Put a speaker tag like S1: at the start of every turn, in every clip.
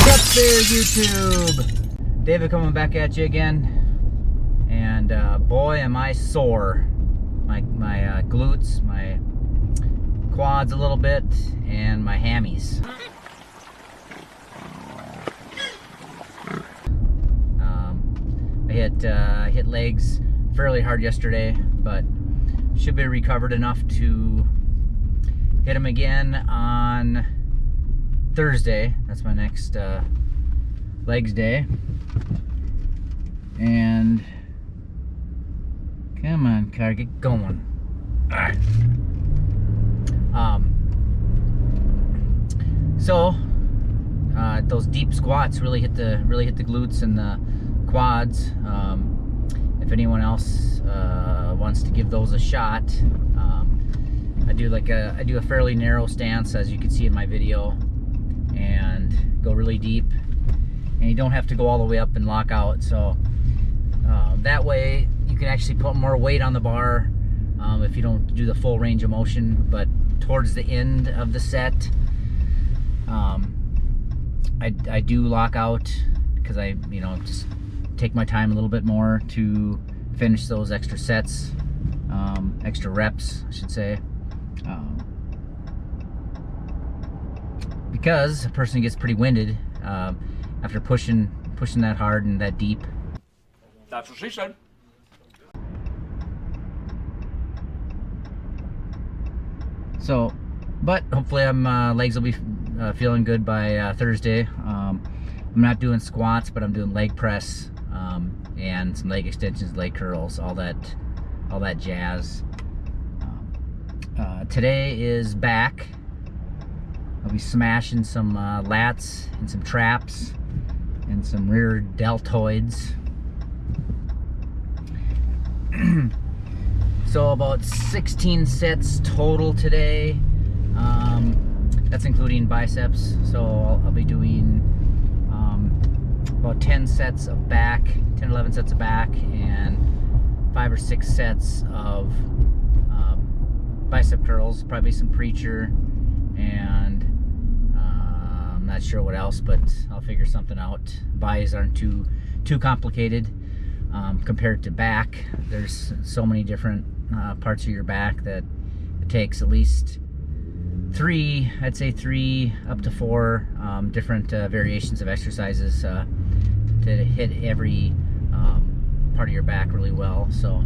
S1: What's up there, YouTube? David coming back at you again. And boy, am I sore. My glutes, my quads a little bit, and my hammies. I hit legs fairly hard yesterday, but should be recovered enough to hit them again on Thursday. That's my next legs day. And come on, car, get going. All right. So those deep squats really hit the glutes and the quads. If anyone else wants to give those a shot, I do a fairly narrow stance, as you can see in my video, and go really deep, and you don't have to go all the way up and lock out. So that way you can actually put more weight on the bar if you don't do the full range of motion. But towards the end of the set, I do lock out, because I just take my time a little bit more to finish those extra sets, extra reps, I should say, because a person gets pretty winded after pushing that hard and that deep.
S2: That's what she said.
S1: So, but hopefully legs will be feeling good by Thursday. I'm not doing squats, but I'm doing leg press, and some leg extensions, leg curls, all that jazz. Today is back. I'll be smashing some lats and some traps and some rear deltoids. So about 16 sets total today. That's including biceps. So I'll be doing about 10 sets of back, 10 11 sets of back, and 5 or 6 sets of bicep curls, probably some preacher, and I'm not sure what else, but I'll figure something out. Bis aren't too complicated compared to back. There's so many different parts of your back that it takes at least 3, I'd say 3 up to 4 different variations of exercises to hit every part of your back really well. So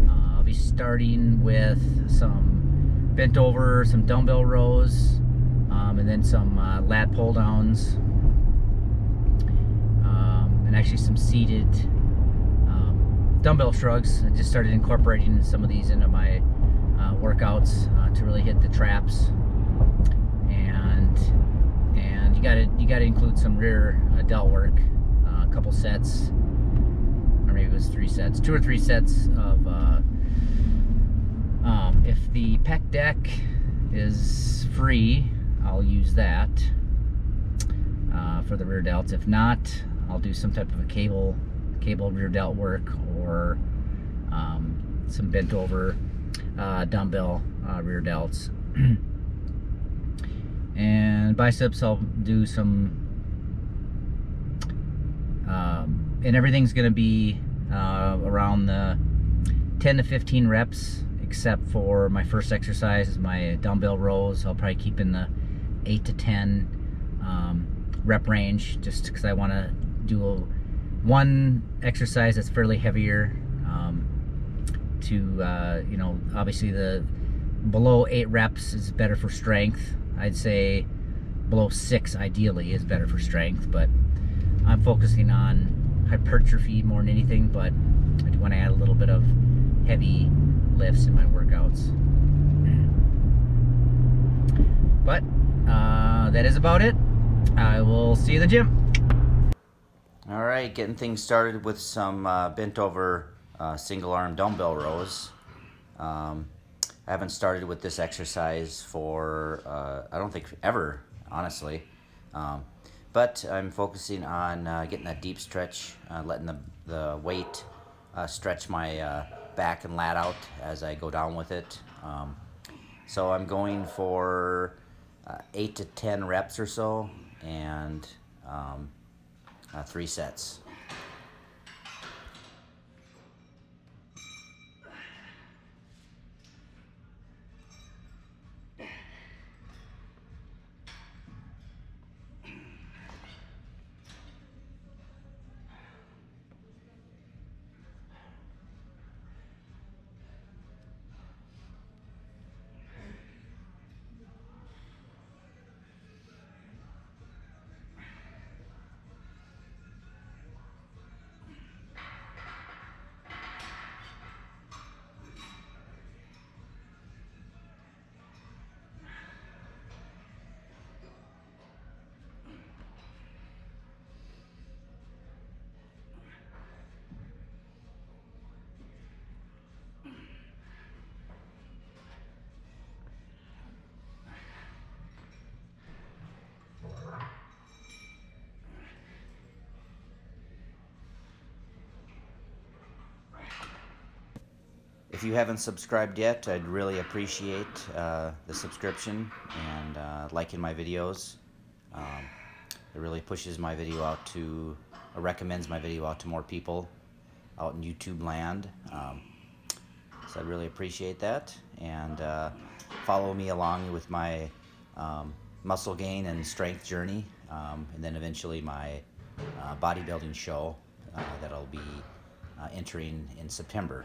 S1: I'll be starting with some bent over, some dumbbell rows, and then some lat pull downs, and actually some seated dumbbell shrugs. I just started incorporating some of these into my workouts to really hit the traps, and you gotta include some rear delt work, a couple sets, or maybe it was 3 sets, 2 or 3 sets of if the pec deck is free, I'll use that for the rear delts. If not, I'll do some type of a cable rear delt work, or some bent over dumbbell rear delts. And biceps, I'll do some, and everything's gonna be around the 10 to 15 reps, except for my first exercise, my dumbbell rows. I'll probably keep in the 8 to 10 rep range, just because I want to do one exercise that's fairly heavier, to obviously the below 8 reps is better for strength. I'd say below 6 ideally is better for strength, but I'm focusing on hypertrophy more than anything. But I do want to add a little bit of heavy lifts in my workouts. But that is about it. I will see you in the gym. All right, getting things started with some bent over single arm dumbbell rows. I haven't started with this exercise for I don't think ever, honestly. But I'm focusing on getting that deep stretch, letting the weight stretch my back and lat out as I go down with it. So I'm going for 8 to 10 reps or so, and 3 sets. If you haven't subscribed yet, I'd really appreciate the subscription and liking my videos. It really pushes my video out to, or recommends my video out to more people out in YouTube land. So I really appreciate that. And follow me along with my muscle gain and strength journey, and then eventually my bodybuilding show that I'll be entering in September.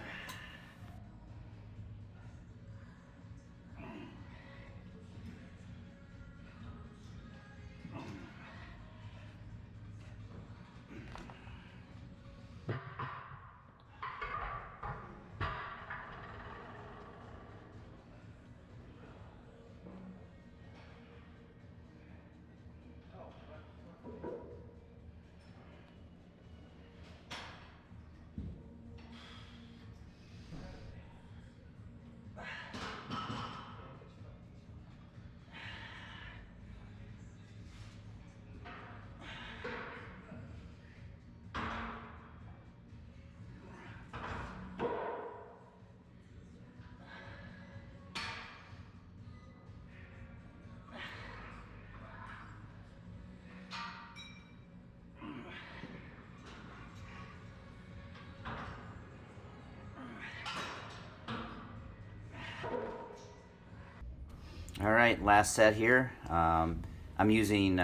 S1: All right, last set here. I'm using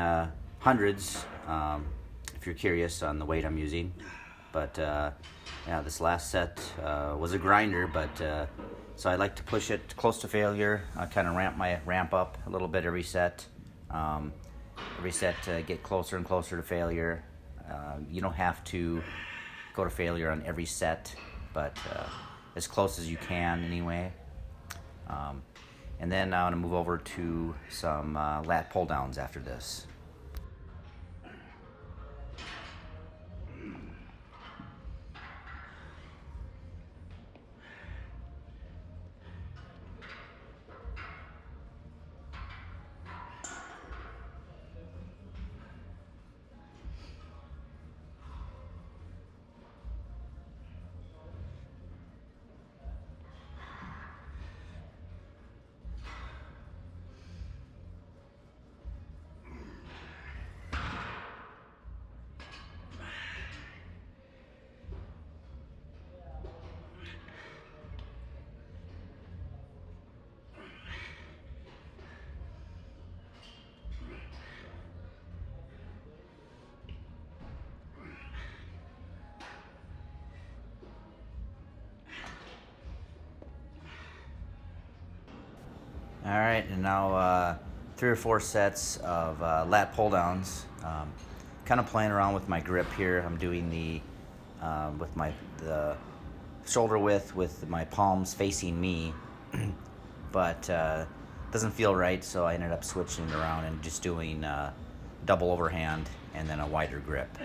S1: hundreds, if you're curious on the weight I'm using. But yeah, this last set was a grinder, but so I like to push it close to failure. I kind of ramp up a little bit every set. Get closer and closer to failure. You don't have to go to failure on every set, but as close as you can anyway. And then I'm going to move over to some lat pull downs after this. All right, and now 3 or 4 sets of lat pull downs. Kind of playing around with my grip here. I'm doing the shoulder width with my palms facing me, but doesn't feel right, so I ended up switching it around and just doing double overhand and then a wider grip.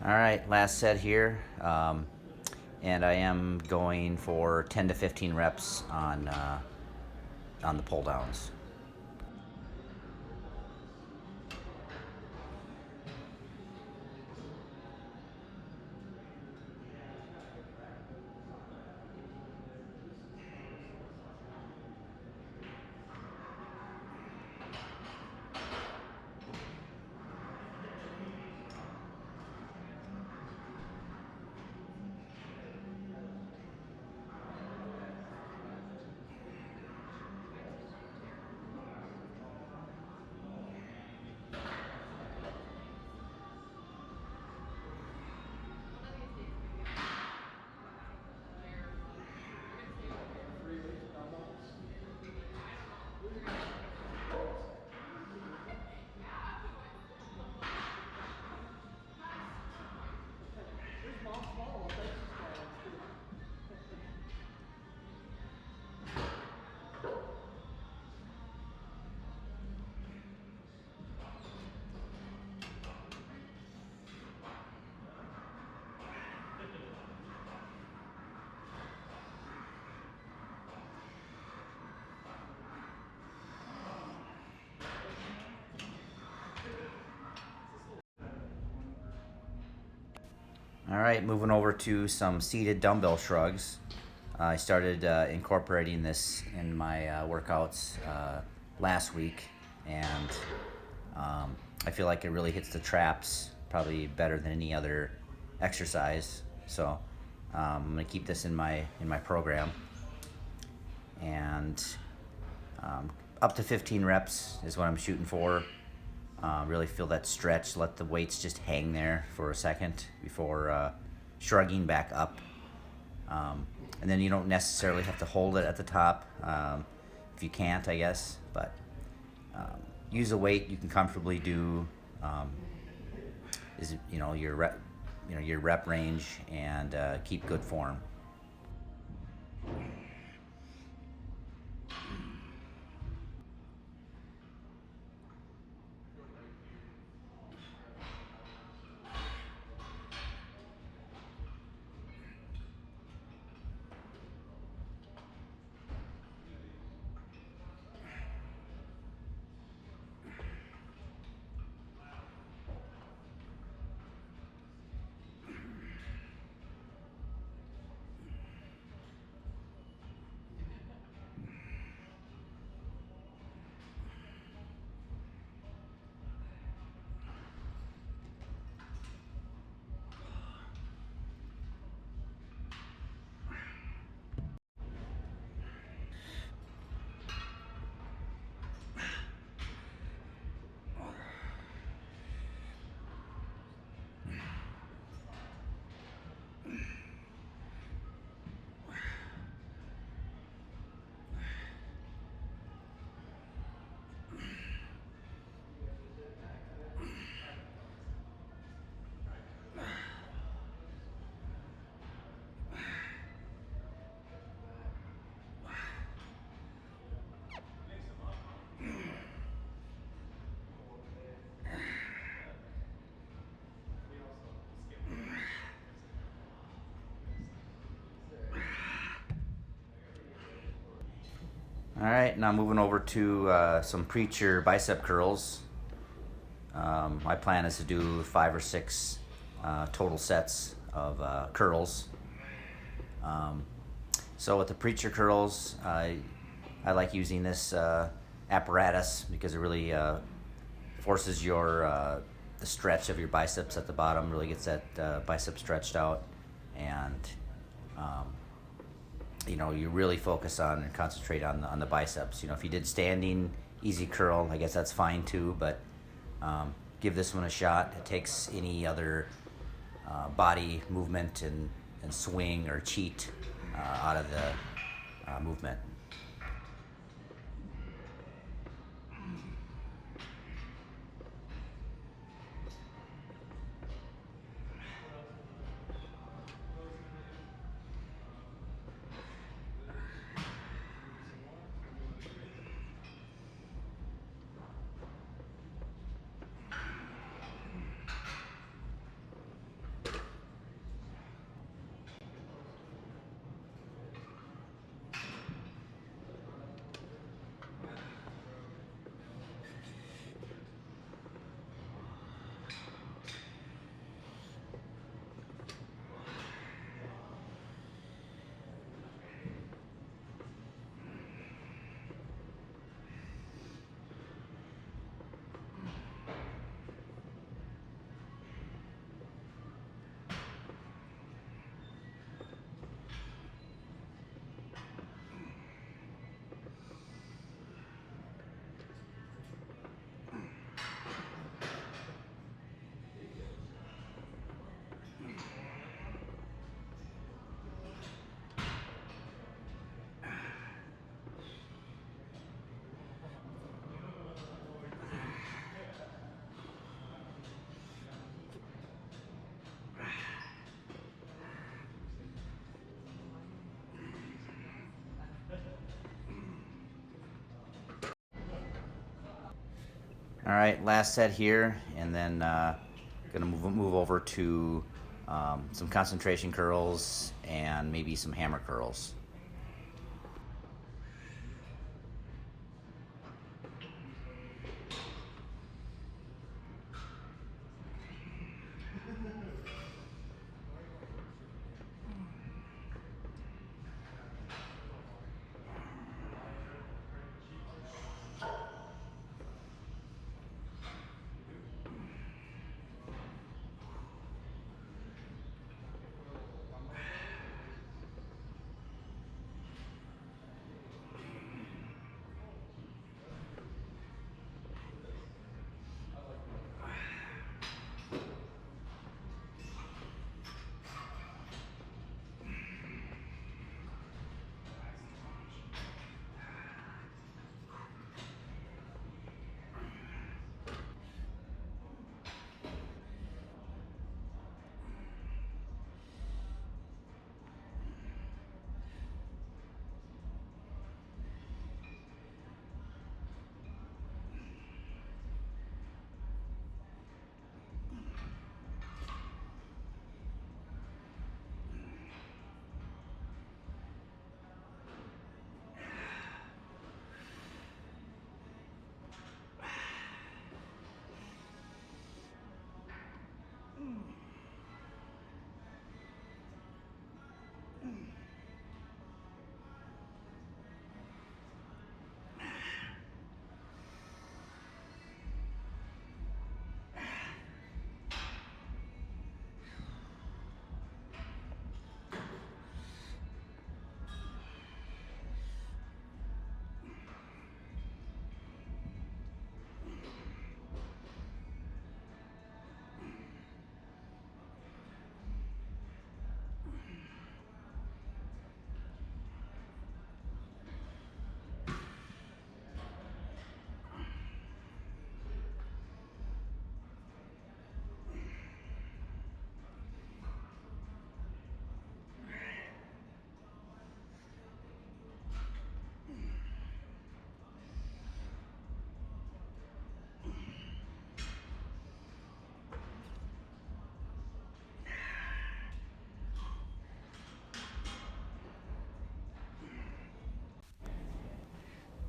S1: All right, last set here. And I am going for 10 to 15 reps on the pull downs. All right, moving over to some seated dumbbell shrugs. I started incorporating this in my workouts last week, and I feel like it really hits the traps probably better than any other exercise. So I'm gonna keep this in my program, and up to 15 reps is what I'm shooting for. Really feel that stretch. Let the weights just hang there for a second before shrugging back up. And then you don't necessarily have to hold it at the top if you can't, I guess. But use a weight you can comfortably do. Is your rep range, and keep good form. All right, now moving over to some preacher bicep curls. My plan is to do 5 or 6 total sets of curls. So with the preacher curls, I like using this apparatus because it really forces the stretch of your biceps at the bottom, really gets that bicep stretched out, and you really focus on and concentrate on the biceps. If you did standing easy curl, I guess that's fine too, but give this one a shot. It takes any other body movement and swing or cheat out of the movement. right, last set here, and then gonna move over to some concentration curls and maybe some hammer curls.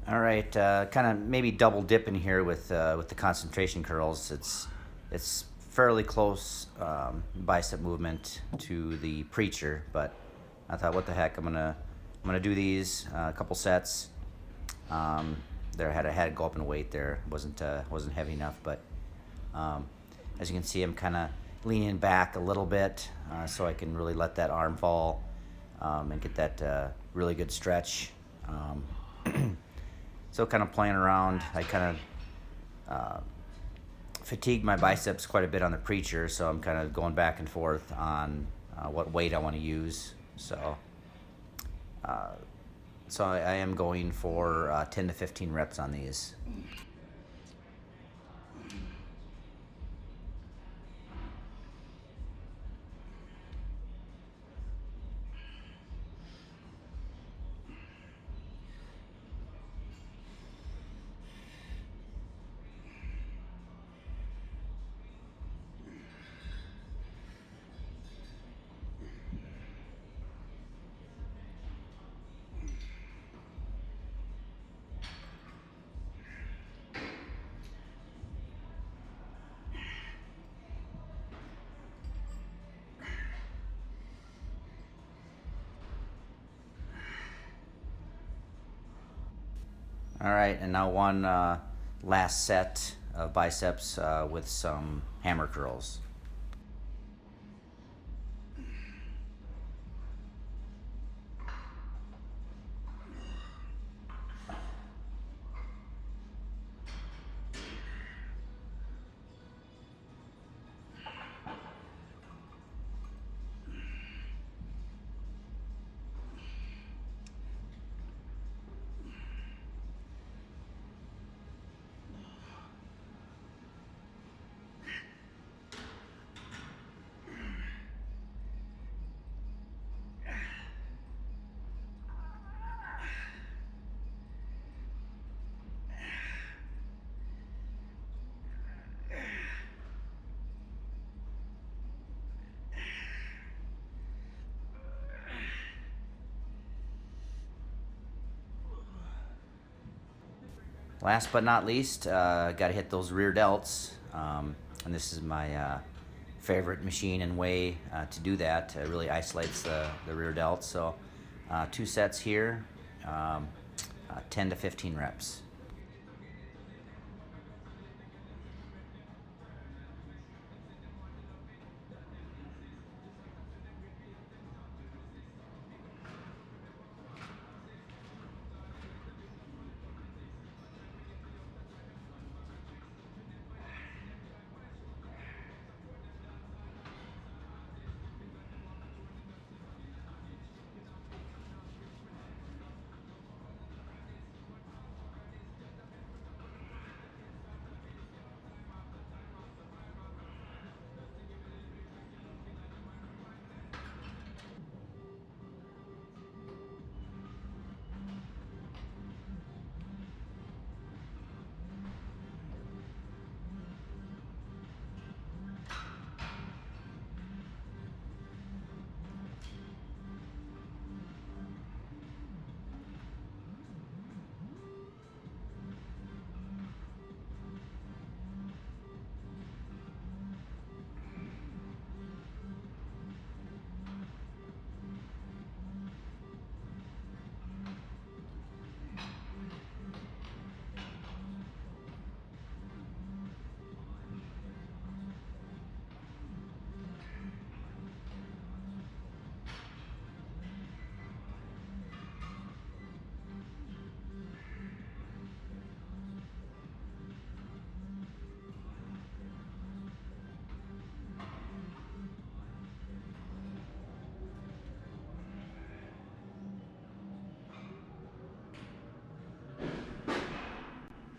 S1: All right, kind of maybe double dipping here with the concentration curls. It's fairly close bicep movement to the preacher, but I thought, what the heck, I'm gonna do these a couple sets. There I had to go up in weight. There wasn't heavy enough, but as you can see, I'm kind of leaning back a little bit so I can really let that arm fall and get that really good stretch. So kind of playing around. I kind of fatigued my biceps quite a bit on the preacher, so I'm kind of going back and forth on what weight I want to use. So I am going for 10 to 15 reps on these. All right, and now one last set of biceps with some hammer curls. Last but not least, got to hit those rear delts. And this is my favorite machine and way to do that. It really isolates the rear delts. So 2 sets here, 10 to 15 reps.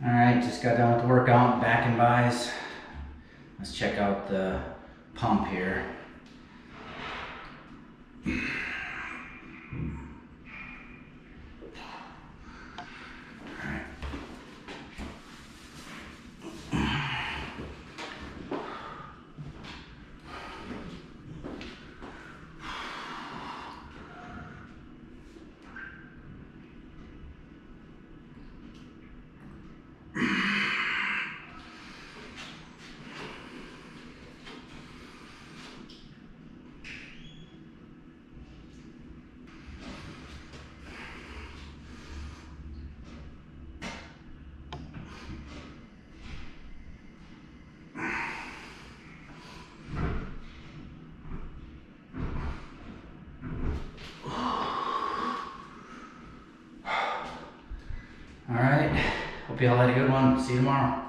S1: All right, just got done with the workout, back and buys. Let's check out the pump here. All right, hope you all had a good one. See you tomorrow.